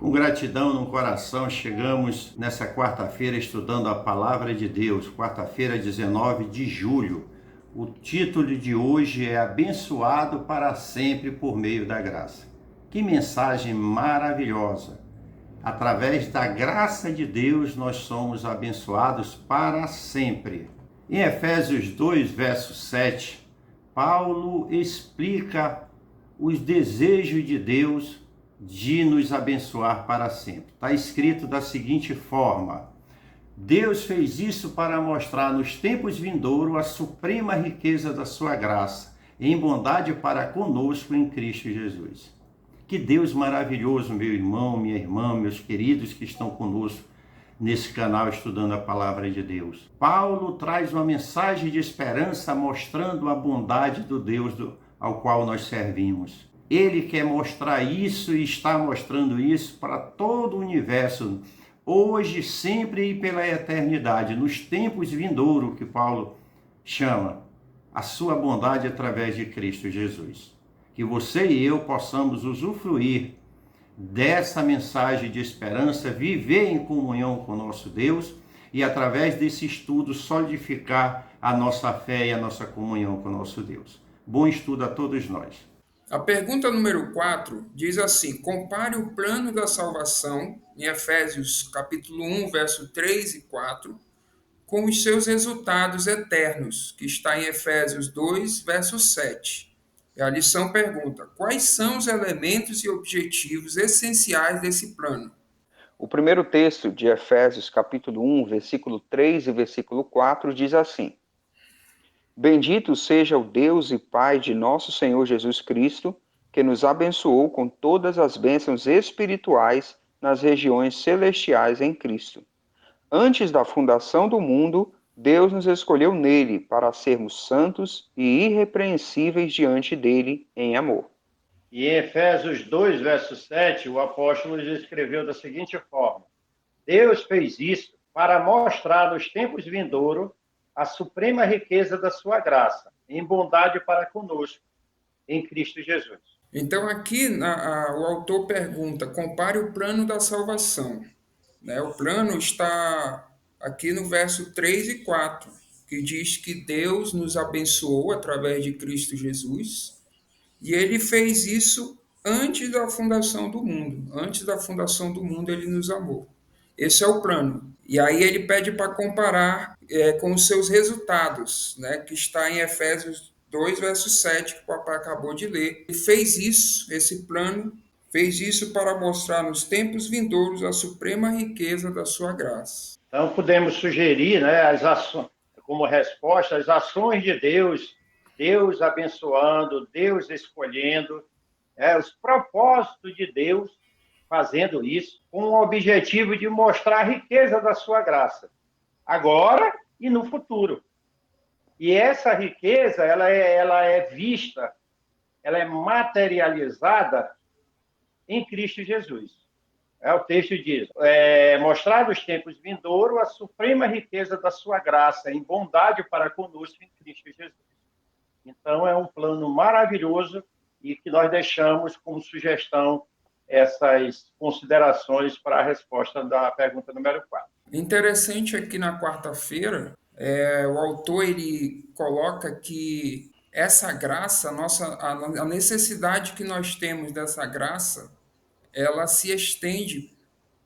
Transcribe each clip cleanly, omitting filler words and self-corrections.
Com gratidão no coração, chegamos nessa quarta-feira estudando a Palavra de Deus, quarta-feira, 19 de julho. O título de hoje é Abençoado para sempre por meio da graça. Que mensagem maravilhosa! Através da graça de Deus, nós somos abençoados para sempre. Em Efésios 2, verso 7, Paulo explica os desejos de Deus de nos abençoar para sempre. Está escrito da seguinte forma: Deus fez isso para mostrar nos tempos vindouros a suprema riqueza da sua graça, em bondade para conosco em Cristo Jesus. Que Deus maravilhoso, meu irmão, minha irmã, meus queridos que estão conosco nesse canal estudando a palavra de Deus. Paulo traz uma mensagem de esperança mostrando a bondade do Deus ao qual nós servimos. Ele quer mostrar isso e está mostrando isso para todo o universo, hoje, sempre e pela eternidade, nos tempos vindouros que Paulo chama, a sua bondade através de Cristo Jesus. Que você e eu possamos usufruir dessa mensagem de esperança, viver em comunhão com o nosso Deus e através desse estudo solidificar a nossa fé e a nossa comunhão com o nosso Deus. Bom estudo a todos nós. A pergunta número 4 diz assim: compare o plano da salvação, em Efésios capítulo 1, verso 3 e 4, com os seus resultados eternos, que está em Efésios 2, verso 7. E a lição pergunta: quais são os elementos e objetivos essenciais desse plano? O primeiro texto de Efésios capítulo 1, versículo 3 e versículo 4 diz assim: Bendito seja o Deus e Pai de nosso Senhor Jesus Cristo, que nos abençoou com todas as bênçãos espirituais nas regiões celestiais em Cristo. Antes da fundação do mundo, Deus nos escolheu nele para sermos santos e irrepreensíveis diante dele em amor. E em Efésios 2, verso 7, o apóstolo nos escreveu da seguinte forma: Deus fez isso para mostrar nos tempos vindouros a suprema riqueza da sua graça, em bondade para conosco, em Cristo Jesus. Então, aqui o autor pergunta: compare o plano da salvação. O plano está aqui no verso 3 e 4, que diz que Deus nos abençoou através de Cristo Jesus, e ele fez isso antes da fundação do mundo. Antes da fundação do mundo, ele nos amou. Esse é o plano. E aí ele pede para comparar com os seus resultados, que está em Efésios 2, verso 7, que o papai acabou de ler. Ele fez isso, esse plano, fez isso para mostrar nos tempos vindouros a suprema riqueza da sua graça. Então, podemos sugerir, as ações, como resposta, as ações de Deus, Deus abençoando, Deus escolhendo, os propósitos de Deus fazendo isso, com o objetivo de mostrar a riqueza da sua graça, agora e no futuro. E essa riqueza, ela é vista, ela é materializada em Cristo Jesus. O texto diz: mostrar nos tempos vindouros a suprema riqueza da sua graça, em bondade para conosco em Cristo Jesus. Então, é um plano maravilhoso e que nós deixamos como sugestão essas considerações para a resposta da pergunta número 4. Interessante aqui na quarta-feira, o autor ele coloca que essa graça, a necessidade que nós temos dessa graça, ela se estende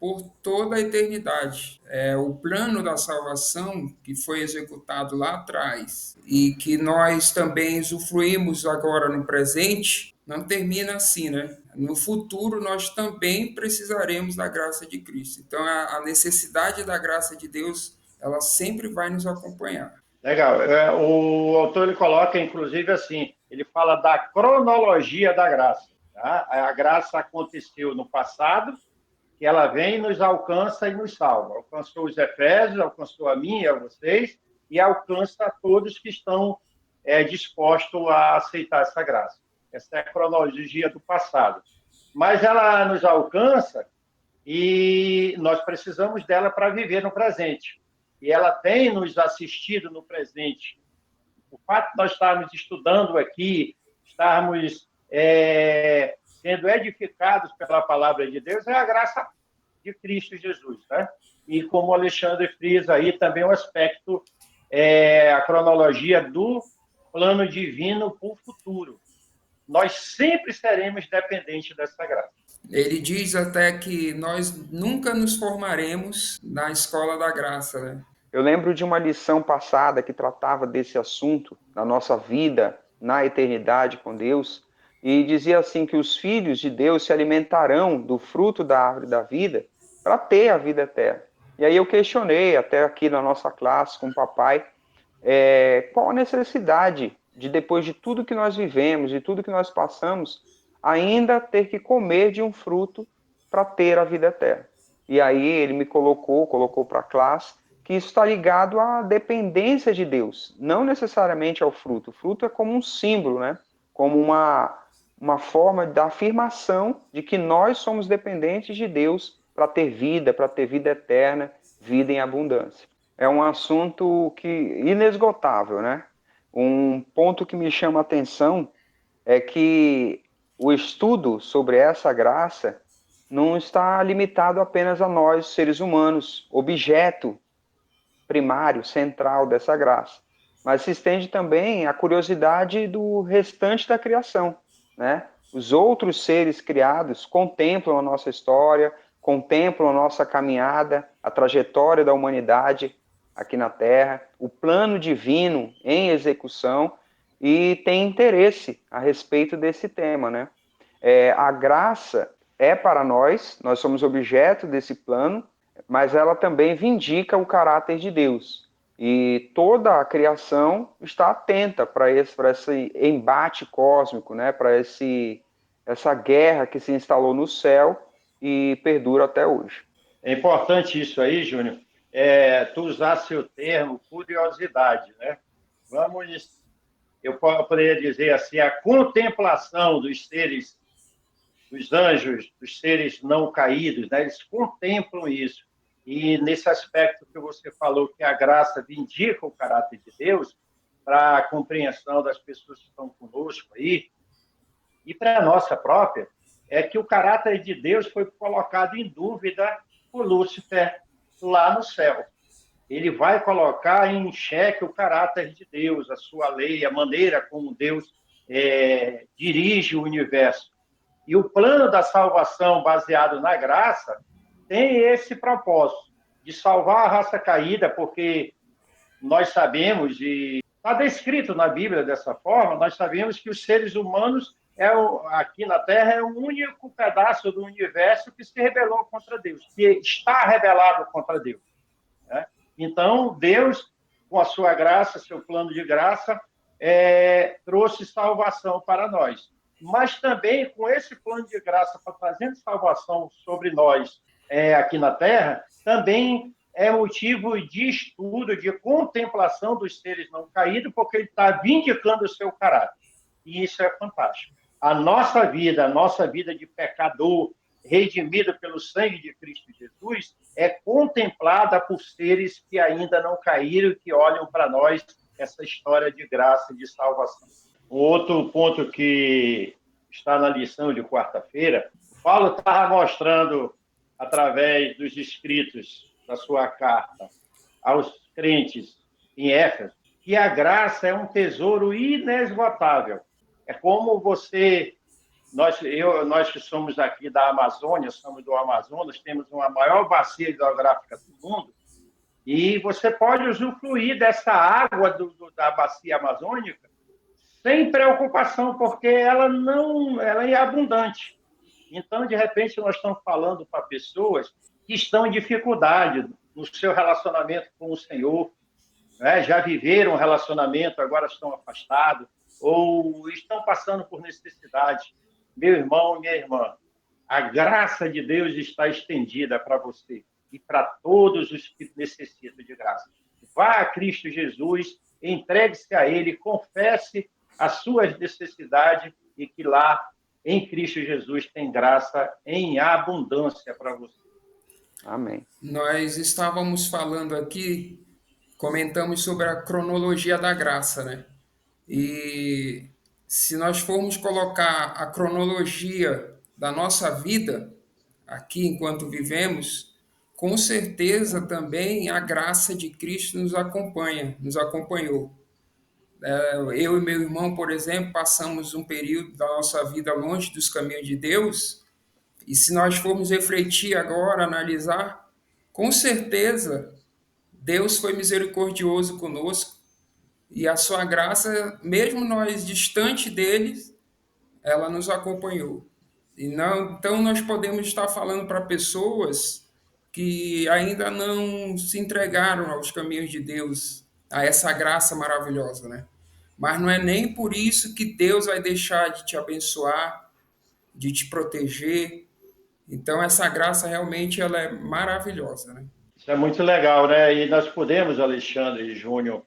por toda a eternidade. O plano da salvação que foi executado lá atrás e que nós também usufruímos agora no presente, não termina assim, né? No futuro nós também precisaremos da graça de Cristo. Então a necessidade da graça de Deus, ela sempre vai nos acompanhar. Legal. O autor ele coloca, inclusive, assim, ele fala da cronologia da graça. Tá? A graça aconteceu no passado, que ela vem, nos alcança e nos salva. Alcançou os Efésios, alcançou a mim e a vocês, e alcança a todos que estão dispostos a aceitar essa graça. Essa é a cronologia do passado. Mas ela nos alcança e nós precisamos dela para viver no presente. E ela tem nos assistido no presente. O fato de nós estarmos estudando aqui, estarmos sendo edificados pela palavra de Deus, é a graça de Cristo Jesus, né? E como o Alexandre frisa aí, também o aspecto, a cronologia do plano divino para o futuro. Nós sempre seremos dependentes dessa graça. Ele diz até que nós nunca nos formaremos na escola da graça, né? Eu lembro de uma lição passada que tratava desse assunto, da nossa vida na eternidade com Deus, e dizia assim que os filhos de Deus se alimentarão do fruto da árvore da vida para ter a vida eterna. E aí eu questionei até aqui na nossa classe com o papai, qual a necessidade de, depois de tudo que nós vivemos, de tudo que nós passamos, ainda ter que comer de um fruto para ter a vida eterna. E aí ele me colocou para a classe, que isso está ligado à dependência de Deus, não necessariamente ao fruto. O fruto é como um símbolo, né? Como uma forma da afirmação de que nós somos dependentes de Deus para ter vida eterna, vida em abundância. É um assunto inesgotável, né? Um ponto que me chama a atenção é que o estudo sobre essa graça não está limitado apenas a nós, seres humanos, objeto primário, central dessa graça, mas se estende também à curiosidade do restante da criação, né? Os outros seres criados contemplam a nossa história, contemplam a nossa caminhada, a trajetória da humanidade aqui na Terra, o plano divino em execução e têm interesse a respeito desse tema, né? A graça é para nós somos objeto desse plano, mas ela também vindica o caráter de Deus. E toda a criação está atenta para esse embate cósmico, né? Para essa guerra que se instalou no céu e perdura até hoje. É importante isso aí, Júnior, tu usasse o termo curiosidade, né? Eu poderia dizer assim, a contemplação dos seres, dos anjos, dos seres não caídos, né? Eles contemplam isso. E nesse aspecto que você falou, que a graça vindica o caráter de Deus, para a compreensão das pessoas que estão conosco aí, e para a nossa própria, é que o caráter de Deus foi colocado em dúvida por Lúcifer lá no céu. Ele vai colocar em xeque o caráter de Deus, a sua lei, a maneira como Deus dirige o universo. E o plano da salvação baseado na graça tem esse propósito, de salvar a raça caída, porque nós sabemos, e está descrito na Bíblia dessa forma, nós sabemos que os seres humanos, aqui na Terra, é o único pedaço do universo que se rebelou contra Deus, que está rebelado contra Deus. Né? Então, Deus, com a sua graça, seu plano de graça, trouxe salvação para nós. Mas também, com esse plano de graça, trazendo salvação sobre nós aqui na Terra, também é motivo de estudo, de contemplação dos seres não caídos, porque ele está vindicando o seu caráter. E isso é fantástico. A nossa vida de pecador, redimido pelo sangue de Cristo Jesus, é contemplada por seres que ainda não caíram e que olham para nós essa história de graça e de salvação. Um outro ponto que está na lição de quarta-feira, Paulo estava mostrando, através dos escritos da sua carta aos crentes em Éfeso, que a graça é um tesouro inesgotável. É como nós que somos aqui da Amazônia, somos do Amazonas, temos uma maior bacia hidrográfica do mundo, e você pode usufruir dessa água da bacia amazônica sem preocupação, porque ela é abundante. Então, de repente, nós estamos falando para pessoas que estão em dificuldade no seu relacionamento com o Senhor, né? Já viveram um relacionamento, agora estão afastados, ou estão passando por necessidade. Meu irmão, minha irmã, a graça de Deus está estendida para você e para todos os que necessitam de graça. Vá a Cristo Jesus, entregue-se a Ele, confesse as suas necessidades e que lá, em Cristo Jesus, tem graça em abundância para você. Amém. Nós estávamos falando aqui, comentamos sobre a cronologia da graça, né? E se nós formos colocar a cronologia da nossa vida, aqui enquanto vivemos, com certeza também a graça de Cristo nos acompanha, nos acompanhou. Eu e meu irmão, por exemplo, passamos um período da nossa vida longe dos caminhos de Deus, e se nós formos refletir agora, analisar, com certeza Deus foi misericordioso conosco, e a sua graça, mesmo nós distante dele, ela nos acompanhou. E não, então nós podemos estar falando para pessoas que ainda não se entregaram aos caminhos de Deus, a essa graça maravilhosa, né? Mas não é nem por isso que Deus vai deixar de te abençoar, de te proteger. Então essa graça realmente ela é maravilhosa, né? Isso é muito legal, né? E nós podemos, Alexandre e Júnior,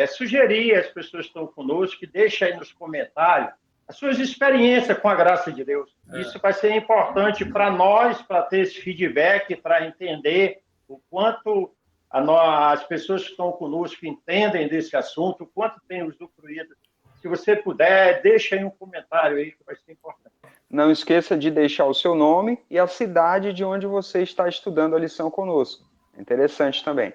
sugerir às pessoas que estão conosco que deixem aí nos comentários as suas experiências com a graça de Deus. Isso vai ser importante para nós, para ter esse feedback, para entender o quanto as pessoas que estão conosco entendem desse assunto, o quanto tem usufruído. Se você puder, deixa aí um comentário aí, que vai ser importante. Não esqueça de deixar o seu nome e a cidade de onde você está estudando a lição conosco. É interessante também.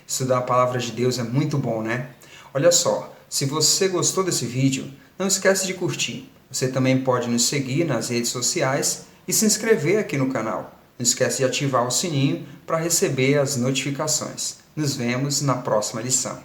Estudar a palavra de Deus é muito bom, né? Olha só, se você gostou desse vídeo, não esquece de curtir. Você também pode nos seguir nas redes sociais e se inscrever aqui no canal. Não esquece de ativar o sininho para receber as notificações. Nos vemos na próxima lição.